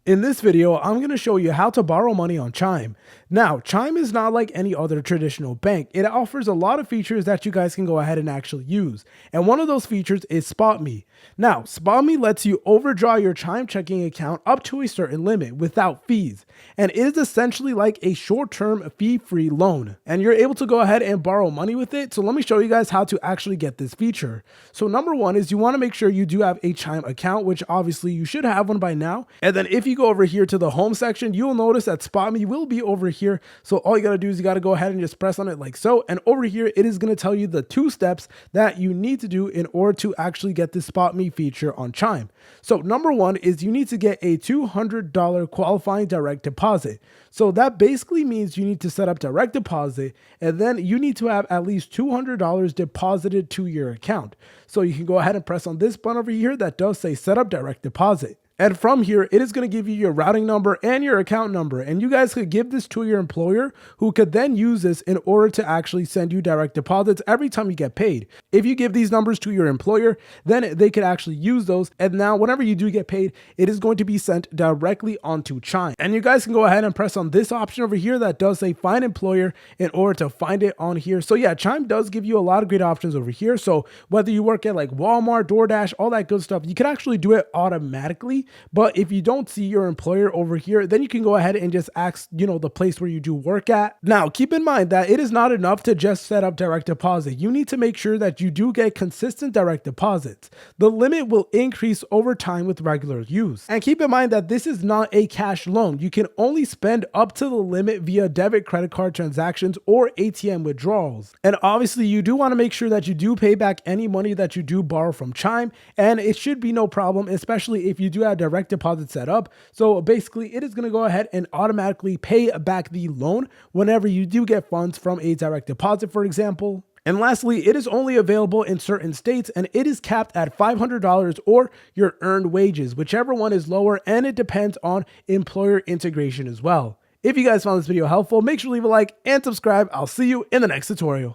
In this video, I'm going to show you how to borrow money on Chime. Now, Chime is not like any other traditional bank. It offers a lot of features that you guys can go ahead and actually use. And one of those features is SpotMe. Now, SpotMe lets you overdraw your Chime checking account up to a certain limit without fees. And it is essentially like a short-term fee-free loan. And you're able to go ahead and borrow money with it. So let me show you guys how to actually get this feature. So number one is you want to make sure you do have a Chime account, which obviously you should have one by now. And then if you go over here to the home section, you'll notice that SpotMe will be over here. So all you got to do is you got to go ahead and just press on it like so. And over here, it is going to tell you the 2 steps that you need to do in order to actually get this SpotMe feature on Chime. So number one is you need to get a $200 qualifying direct deposit. So that basically means you need to set up direct deposit, and then you need to have at least $200 deposited to your account. So you can go ahead and press on this button over here that does say set up direct deposit. And from here, it is going to give you your routing number and your account number. And you guys could give this to your employer, who could then use this in order to actually send you direct deposits every time you get paid. If you give these numbers to your employer, then they could actually use those. And now whenever you do get paid, it is going to be sent directly onto Chime. And you guys can go ahead and press on this option over here that does say find employer in order to find it on here. So yeah, Chime does give you a lot of great options over here. So whether you work at like Walmart, DoorDash, all that good stuff, you can actually do it automatically. But if you don't see your employer over here, then you can go ahead and just ask, the place where you do work at. Now, keep in mind that it is not enough to just set up direct deposit. You need to make sure that you do get consistent direct deposits. The limit will increase over time with regular use. And keep in mind that this is not a cash loan. You can only spend up to the limit via debit credit card transactions or ATM withdrawals. And obviously, you do want to make sure that you do pay back any money that you do borrow from Chime. And it should be no problem, especially if you do have direct deposit set up. So basically, it is going to go ahead and automatically pay back the loan whenever you do get funds from a direct deposit, for example. And lastly, it is only available in certain states, and it is capped at $500 or your earned wages, whichever one is lower, and it depends on employer integration as well. If you guys found this video helpful, make sure to leave a like and subscribe. I'll see you in the next tutorial.